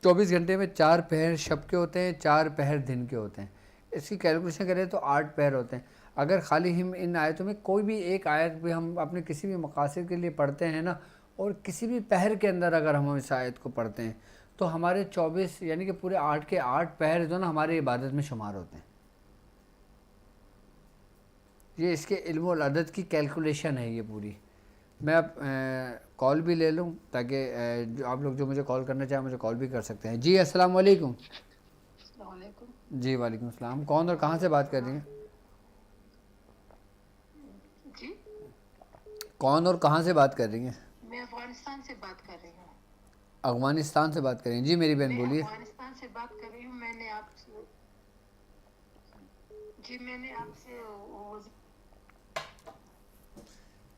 24 گھنٹے میں 4 پہر شب کے ہوتے ہیں، 4 پہر دن کے ہوتے ہیں۔ اس کی کیلکولیشن کریں تو 8 پہر ہوتے ہیں۔ اگر خالی ہم ان آیتوں میں کوئی بھی ایک آیت بھی ہم اپنے کسی بھی مقاصد کے لیے پڑھتے ہیں نا، اور کسی بھی پہر کے اندر اگر ہم اس آیت کو پڑھتے ہیں تو ہمارے 24 یعنی کہ پورے 8 کے 8 پہر جو نا ہماری عبادت میں شمار ہوتے ہیں۔ یہ اس کے علم والعدد کی کیلکولیشن ہے یہ پوری. میں اب کال بھی لے لوں تاکہ جو آپ لوگ جو مجھے کال کرنا چاہیں مجھے کال بھی کر سکتے ہیں. جی السلام علیکم. السلام علیکم. جی وعلیکم السلام. کون اور کہاں سے بات کر رہی ہیں؟ جی کون اور کہاں سے بات کر رہی ہیں؟ میں افغانستان سے بات کر رہی ہوں. افغانستان سے بات کر رہی ہیں. جی میری بہن میں بولیے. افغانستان سے بات کر رہی ہوں. میں نے آپ سے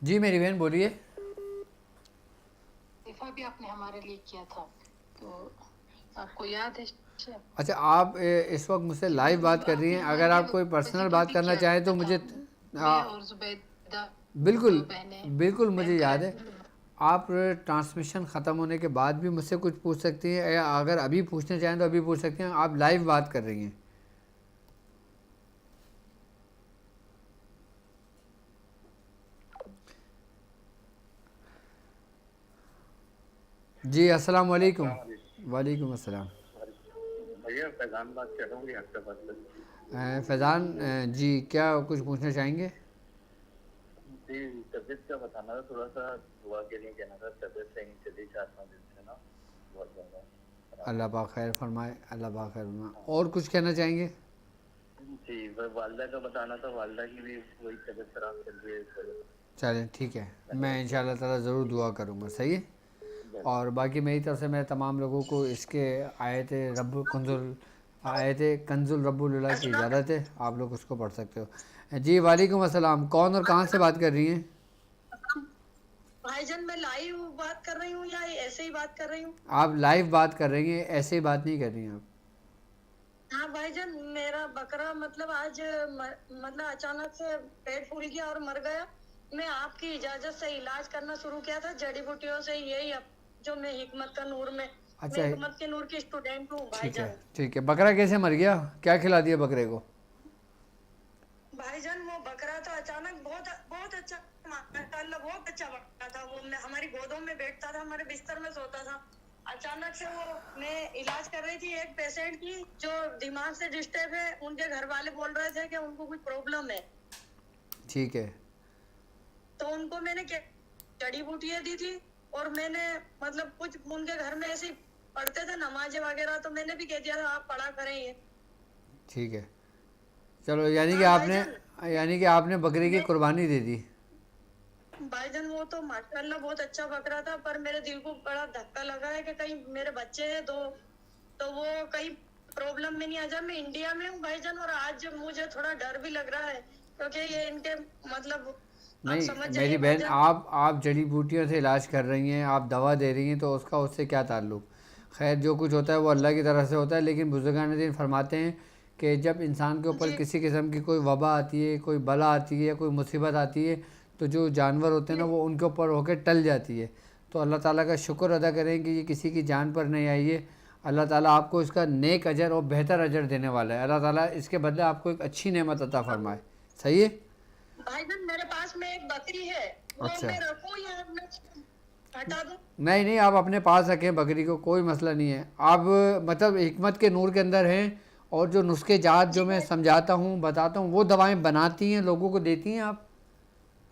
جی میری بہن بولیے. وظیفہ بھی آپ نے ہمارے لیے کیا تھا تو آپ کو یاد ہے؟ اچھا آپ اس وقت مجھ سے لائیو بات کر رہی ہیں. اگر آپ کوئی پرسنل بات کرنا چاہیں تو مجھے میں اور زبیدہ بالکل دو بہنیں بالکل مجھے مل یاد کر. ہے. آپ ٹرانسمیشن ختم ہونے کے بعد بھی مجھ سے کچھ پوچھ سکتی ہیں یا اگر ابھی پوچھنا چاہیں تو ابھی پوچھ سکتی ہیں. آپ لائیو بات کر رہی ہیں. جی السلام علیکم. وعلیکم السلام. بھیا فیضان بات کر رہا ہوں یہ آپ کے پاس. فیضان جی کیا کچھ پوچھنا چاہیں گے؟ جی طبیعت کا بتانا تھا تھوڑا سا دعا کے لیے کہنا تھا. طبیعت صحیح چلی 4-5 دن سے نا بہت زیادہ. اللہ پاک خیر فرمائے. اللہ پاک خیر فرمائے. اور کچھ کہنا چاہیں گے؟ جی والدہ کا بتانا تھا. والدہ کی بھی وہی طبیعت خراب چل رہی ہے اس وجہ سے. چلیں ٹھیک ہے. میں ان شاء اللہ تعالیٰ ضرور دعا کروں گا. صحیح ہے. اور باقی میری طرف سے میں تمام لوگوں کو اس کے آیت کنز الرب اللہ کی اجازت ہے. آپ لوگ اس کو پڑھ سکتے ہو. جی وعلیکم السلام. کون اور کہاں سے بات کر رہی ہیں؟ بھائی جان میں لائیو بات کر رہی ہوں یا ایسے ہی بات کر رہی ہوں؟ آپ لائیو بات کر رہی ہیں ایسے ہی بات نہیں کر رہی ہیں آپ. ہاں بھائی جان میرا بکرا مطلب آج مطلب اچانک سے پیٹ پھول گیا اور مر گیا. میں آپ کی اجازت سے علاج کرنا شروع کیا تھا جڑی بوٹیوں سے. یہی جو میں حکمت کا نور میں اچھا حکمت کے نور کی اسٹوڈینٹ ہوں بھائی ٹھیک ہے جان. ٹھیک ہے. بکرا کیسے مر گیا؟ کیا کھلا دیا بکرے کو؟ بھائی جان وہ بکرا تو اچانک بہت اچھا ماشاء اللہ بہت اچھا بکرا تھا. وہ ہماری گودوں میں بیٹھتا تھا, ہمارے بستر میں سوتا تھا. اچانک سے وہ میں علاج کر رہی تھی ایک پیشنٹ کی جو دماغ سے ڈسٹرب ہے. ان کے گھر والے بول رہے تھے کہ ان کو کچھ پرابلم ہے. ٹھیک ہے. تو ان کو میں نے جڑی بوٹیاں دی تھی اور میں نے مطلب کچھ ان کے گھر میں ایسی پڑھتے تھے نمازیں وغیرہ تو میں نے بھی کہہ دیا تھا آپ پڑھا کریں یہ. ٹھیک ہے. چلو یعنی ہاں بھائی جان کہ آپ نے بکرے کی میں قربانی دے دی. بھائی جان وہ تو ماشاء اللہ بہت اچھا بکرا تھا پر میرے دل کو بڑا دھکا لگا ہے کہ کہیں میرے بچے ہیں تو وہ کہیں پرابلم میں نہیں آ جائے. میں انڈیا میں ہوں بھائی جان اور آج مجھے تھوڑا ڈر بھی لگ رہا ہے کیونکہ یہ ان کے مطلب آپ نہیں سمجھ میری جائیے بھائی بہن جان. آپ جڑی بوٹیوں سے علاج کر رہی ہیں, آپ دوا دے رہی ہیں تو اس سے کیا تعلق؟ خیر جو کچھ ہوتا ہے وہ اللہ کی طرف سے ہوتا ہے. لیکن بزرگان دین فرماتے ہیں کہ جب انسان کے اوپر جی کسی قسم کی کوئی وبا آتی ہے, کوئی بلا آتی ہے, کوئی مصیبت آتی ہے تو جو جانور ہوتے ہیں نا وہ ان کے اوپر ہو کے ٹل جاتی ہے. تو اللہ تعالیٰ کا شکر ادا کریں کہ یہ کسی کی جان پر نہیں آئی ہے. اللہ تعالیٰ آپ کو اس کا نیک اجر اور بہتر اجر دینے والا ہے. اللہ تعالیٰ اس کے بدلے آپ کو ایک اچھی نعمت عطا فرمائے. صحیح ہے. بھائی جان میرے پاس میں ایک بکری ہے وہ اچھا میں رکھوں یا میں ہٹا دوں؟ نہیں آپ اپنے پاس رکھیں بکری کو, کوئی مسئلہ نہیں ہے. آپ مطلب حکمت کے نور کے اندر ہیں اور جو نسخے جات جو جی میں سمجھاتا ہوں بتاتا ہوں وہ دوائیں بناتی ہیں لوگوں کو دیتی ہیں آپ؟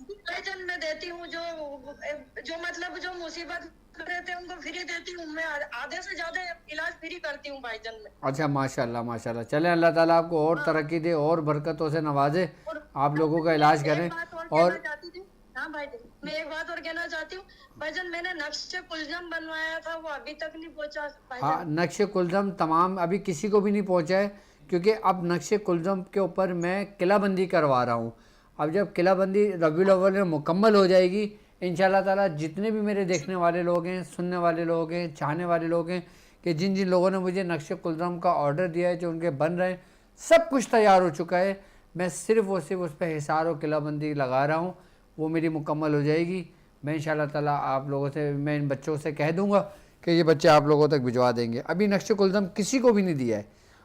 بھائی جان میں دیتی ہوں جو مطلب جو مصیبت رہتے ہیں ان کو فری دیتی ہوں. میں آدھے سے زیادہ علاج فری کرتی ہوں بھائی جان میں. اچھا ماشاء اللہ چلیں اللہ تعالیٰ آپ کو اور ہاں ترقی دے اور برکتوں سے نوازے. اور آپ لوگوں کا علاج کریں. ایک بات اور اور کہنا چاہتی تھی. ہاں بھائی جان میں ایک بات اور کہنا چاہتی ہوں بھائی جان. میں نے نقش کلزم بنوایا تھا وہ ابھی تک نہیں پہنچا بھائی ہاں جان. نقش کلزم تمام ابھی کسی کو بھی نہیں پہنچا ہے کیونکہ اب نقش کلزم کے اوپر میں قلعہ بندی کروا رہا ہوں. اب جب قلعہ بندی ربیع الاول میں مکمل ہو جائے گی ان شاء اللہ تعالیٰ جتنے بھی میرے دیکھنے والے لوگ ہیں, سننے والے لوگ ہیں, چاہنے والے لوگ ہیں کہ جن لوگوں نے مجھے نقش کلزم کا آرڈر دیا ہے جو ان کے بن رہے ہیں سب کچھ تیار ہو چکا ہے. میں صرف اس پہ حصار و قلعہ بندی لگا رہا ہوں. وہ میری مکمل ہو جائے گی. میں ان شاء اللہ تعالیٰ آپ لوگوں سے میں ان بچوں سے کہہ دوں گا کہ یہ بچے آپ لوگوں تک بھجوا دیں گے. ابھی نقش کلزم کسی کو بھی نہیں دیا ہے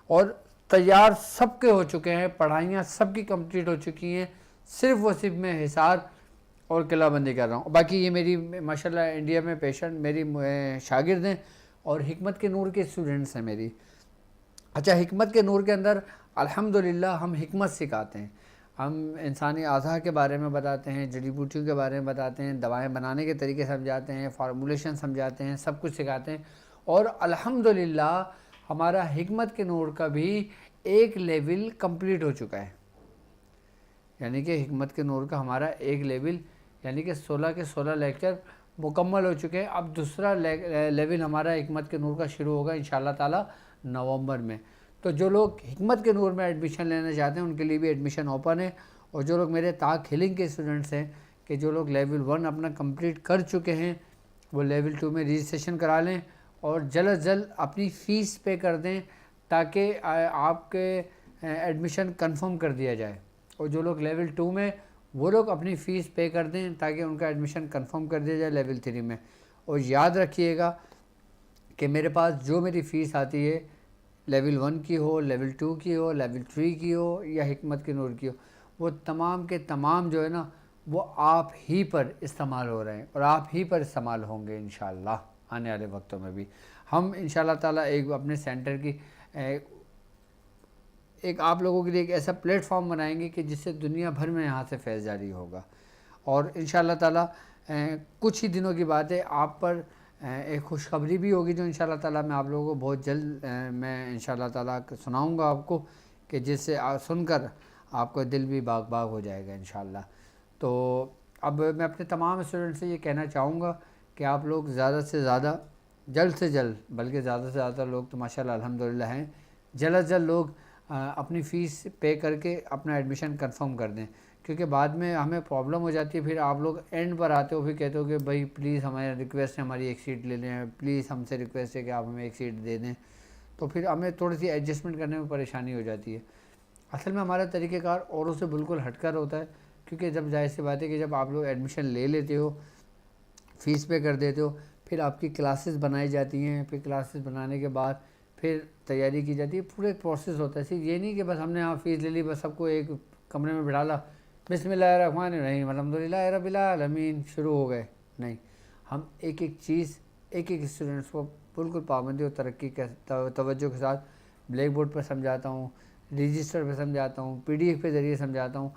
اور تیار سب کے ہو چکے ہیں. پڑھائیاں سب کی کمپلیٹ ہو چکی ہیں. صرف میں حصار اور قلعہ بندی کر رہا ہوں. باقی یہ میری ماشاءاللہ انڈیا میں پیشنٹ میری شاگرد ہیں اور حکمت کے نور کے اسٹوڈنٹس ہیں میری. اچھا حکمت کے نور کے اندر الحمدللہ ہم حکمت سکھاتے ہیں. ہم انسانی اعضاء کے بارے میں بتاتے ہیں، جڑی بوٹیوں کے بارے میں بتاتے ہیں، دوائیں بنانے کے طریقے سمجھاتے ہیں، فارمولیشن سمجھاتے ہیں، سب کچھ سکھاتے ہیں. اور الحمدللہ ہمارا حکمت کے نور کا بھی ایک لیول کمپلیٹ ہو چکا ہے. یعنی کہ حکمت کے نور کا ہمارا ایک لیول یعنی کہ 16 کے 16 لیکچر مکمل ہو چکے ہیں. اب دوسرا لیول ہمارا حکمت کے نور کا شروع ہوگا انشاءاللہ تعالی نومبر میں. تو جو لوگ حکمت کے نور میں ایڈمیشن لینا چاہتے ہیں ان کے لیے بھی ایڈمیشن اوپن ہے. اور جو لوگ میرے طاق ہیلنگ کے اسٹوڈنٹس ہیں کہ جو لوگ لیول 1 اپنا کمپلیٹ کر چکے ہیں وہ لیول 2 میں رجسٹریشن کرا لیں اور جلد از جلد اپنی فیس پے کر دیں تاکہ آپ کے ایڈمیشن کنفرم کر دیا جائے. اور جو لوگ لیول 2 میں وہ لوگ اپنی فیس پے کر دیں تاکہ ان کا ایڈمیشن کنفرم کر دیا جائے لیول 3 میں. اور یاد رکھیے گا کہ میرے پاس جو میری فیس آتی ہے لیول 1 کی ہو، لیول 2 کی ہو، لیول 3 کی ہو یا حکمت کے نور کی ہو، وہ تمام کے تمام جو ہے نا وہ آپ ہی پر استعمال ہو رہے ہیں اور آپ ہی پر استعمال ہوں گے انشاءاللہ آنے والے وقتوں میں بھی. ہم انشاءاللہ تعالیٰ ایک اپنے سینٹر کی ایک آپ لوگوں کے لیے ایک ایسا پلیٹ فارم بنائیں گے کہ جس سے دنیا بھر میں یہاں سے فیض جاری ہوگا. اور انشاءاللہ تعالیٰ کچھ ہی دنوں کی بات ہے آپ پر ایک خوشخبری بھی ہوگی جو انشاءاللہ تعالیٰ میں آپ لوگوں کو بہت جلد میں انشاءاللہ تعالیٰ سناؤں گا آپ کو کہ جس سے سن کر آپ کا دل بھی باغ باغ ہو جائے گا انشاءاللہ. تو اب میں اپنے تمام اسٹوڈنٹ سے یہ کہنا چاہوں گا کہ آپ لوگ زیادہ سے زیادہ جلد سے جلد بلکہ زیادہ سے زیادہ لوگ تو ماشاءاللہ الحمدللہ ہیں جلد از جلد لوگ اپنی فیس پے کر کے اپنا ایڈمیشن کنفرم کر دیں کیونکہ بعد میں ہمیں پرابلم ہو جاتی ہے. پھر آپ لوگ اینڈ پر آتے ہو پھر کہتے ہو کہ بھائی پلیز ہماری ریکویسٹ ہے ہماری ایک سیٹ لے لیں، پلیز ہم سے ریکویسٹ ہے کہ آپ ہمیں ایک سیٹ دے دیں. تو پھر ہمیں تھوڑی سی ایڈجسٹمنٹ کرنے میں پریشانی ہو جاتی ہے. اصل میں ہمارا طریقہ کار اوروں سے بالکل ہٹ کر ہوتا ہے کیونکہ جب ظاہر سی بات ہے کہ جب آپ لوگ ایڈمیشن لے لیتے ہو فیس پے کر دیتے ہو پھر آپ کی کلاسز بنائی جاتی ہیں، پھر کلاسز بنانے کے بعد پھر تیاری کی جاتی ہے، پورا ایک پروسیس ہوتا ہے. صرف یہ نہیں کہ بس ہم نے یہاں فیس لے لی بس سب کو ایک کمرے میں بٹھا لا بسم اللہ الرحمن الرحیم الحمدللہ رب العالمین شروع ہو گئے. نہیں، ہم ایک ایک چیز ایک ایک اسٹوڈنٹس کو بالکل پابندی اور ترقی کے توجہ کے ساتھ بلیک بورڈ پر سمجھاتا ہوں، رجسٹر پہ سمجھاتا ہوں، پی ڈی ایف کے ذریعے سمجھاتا ہوں.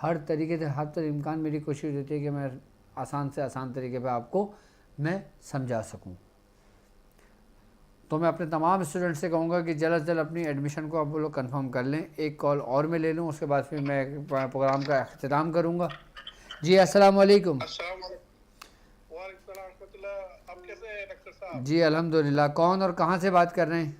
ہر طریقے سے ہر طرح امکان میری کوشش ہوتی ہے کہ میں آسان سے آسان طریقے پہ آپ کو میں سمجھا سکوں. تو میں اپنے تمام اسٹوڈنٹ سے کہوں گا کہ جلد از جلد اپنی ایڈمیشن کو آپ لوگ کنفرم کر لیں. ایک کال اور میں لے لوں اس کے بعد پھر میں پروگرام کا اختتام کروں گا. جی السلام علیکم. السلام علیکم. وعلیکم السلام ورحمۃ اللہ. آپ کیسے ہیں ڈاکٹر صاحب؟ جی الحمدللہ. کون اور کہاں سے بات کر رہے ہیں؟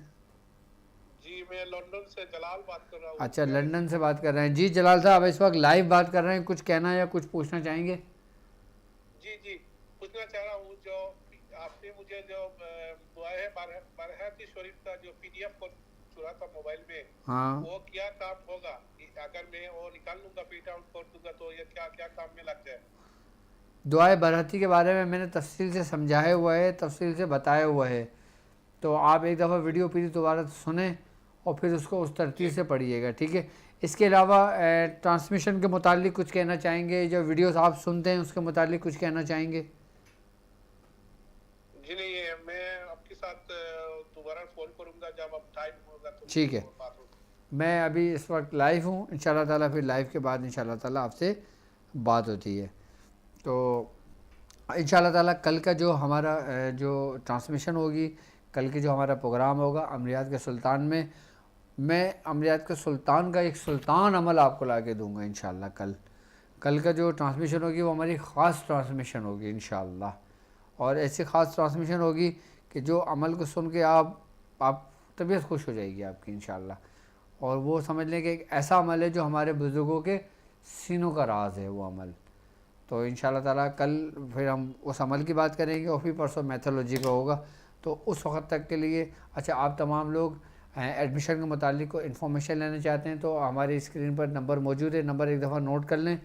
جی میں لندن سے جلال بات کر رہا ہوں. اچھا لندن سے بات کر رہے ہیں. جی جلال صاحب اس وقت لائیو بات کر رہے ہیں، کچھ کہنا یا کچھ پوچھنا چاہیں گے؟ جی پوچھنا چاہ رہا ہوں جو آپ نے مجھے جو دعا ہے برہتی شریف کا جو پی ڈی ایف کو چھوڑا تھا موبائل میں، ہاں وہ کیا کام ہوگا؟ اگر میں وہ نکال لوں گا پرنٹ آؤٹ کر دوں گا تو یہ کیا کام میں لگ جائے؟ دعائے برہتی کے بارے میں نے تفصیل سے سمجھایا ہوا ہے، تفصیل سے بتایا ہوا ہے. تو آپ ایک دفعہ ویڈیو پلیز دوبارہ سنیں اور پھر اس کو اس ترتیب سے پڑھیے گا، ٹھیک ہے؟ اس کے علاوہ ٹرانسمیشن کے متعلق کچھ کہنا چاہیں گے؟ جو ویڈیوز آپ سنتے ہیں اس کے متعلق کچھ کہنا چاہیں گے؟ جی نہیں، میں آپ کے ساتھ دوبارہ فون کروں گا جب اب ٹائم ہوگا تو ٹھیک ہے. بات ہوگی. میں ابھی اس وقت لائیو ہوں، انشاءاللہ تعالیٰ پھر لائیو کے بعد انشاءاللہ تعالیٰ آپ سے بات ہوتی ہے. تو انشاءاللہ تعالیٰ کل کا جو ہمارا جو ٹرانسمیشن ہوگی، کل کے جو ہمارا پروگرام ہوگا عملیات کے سلطان میں عملیات کے سلطان کا ایک سلطان عمل آپ کو لا کے دوں گا انشاءاللہ. کل کا جو ٹرانسمیشن ہوگی وہ ہماری خاص ٹرانسمیشن ہوگی انشاءاللہ. اور ایسی خاص ٹرانسمیشن ہوگی کہ جو عمل کو سن کے آپ طبیعت خوش ہو جائے گی آپ کی انشاءاللہ. اور وہ سمجھ لیں کہ ایک ایسا عمل ہے جو ہمارے بزرگوں کے سینوں کا راز ہے وہ عمل. تو انشاءاللہ تعالیٰ کل پھر ہم اس عمل کی بات کریں گے اور پھر پرسوں میتھولوجی کا ہوگا. تو اس وقت تک کے لیے اچھا آپ تمام لوگ ایڈمیشن کے متعلق انفارمیشن لینا چاہتے ہیں تو ہماری اسکرین پر نمبر موجود ہے، نمبر ایک دفعہ نوٹ کر لیں.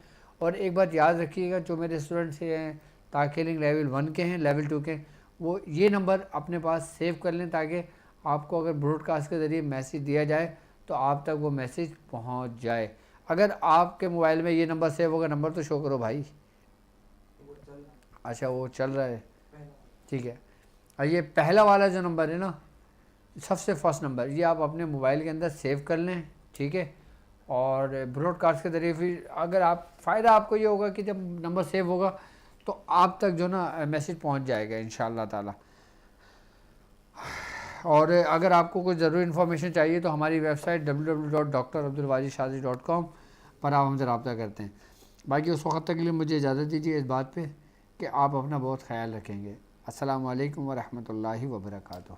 اور ایک بات یاد رکھیے گا، جو میرے اسٹوڈنٹس ہیں تاکیلنگ لیول 1 کے ہیں، لیول 2 کے، وہ یہ نمبر اپنے پاس سیو کر لیں تاکہ آپ کو اگر براڈ کاسٹ کے ذریعے میسیج دیا جائے تو آپ تک وہ میسیج پہنچ جائے. اگر آپ کے موبائل میں یہ نمبر سیو ہوگا، نمبر تو شو کرو بھائی. اچھا وہ چل رہا ہے، ٹھیک ہے. اور یہ پہلا والا جو نمبر ہے نا، سب سے فرسٹ نمبر، یہ آپ اپنے موبائل کے اندر سیو کر لیں، ٹھیک ہے. اور براڈ کاسٹ کے ذریعے پھر اگر آپ فائدہ آپ کو یہ ہوگا کہ جب نمبر سیو ہوگا تو آپ تک جو نا میسیج پہنچ جائے گا انشاءاللہ تعالی. اور اگر آپ کو کوئی ضروری انفارمیشن چاہیے تو ہماری ویب سائٹ www.drabdulwajidshazili.com پر آپ ہم سے رابطہ کرتے ہیں. باقی اس وقت تک کے لیے مجھے اجازت دیجیے اس بات پہ کہ آپ اپنا بہت خیال رکھیں گے. السلام علیکم ورحمۃ اللہ وبرکاتہ.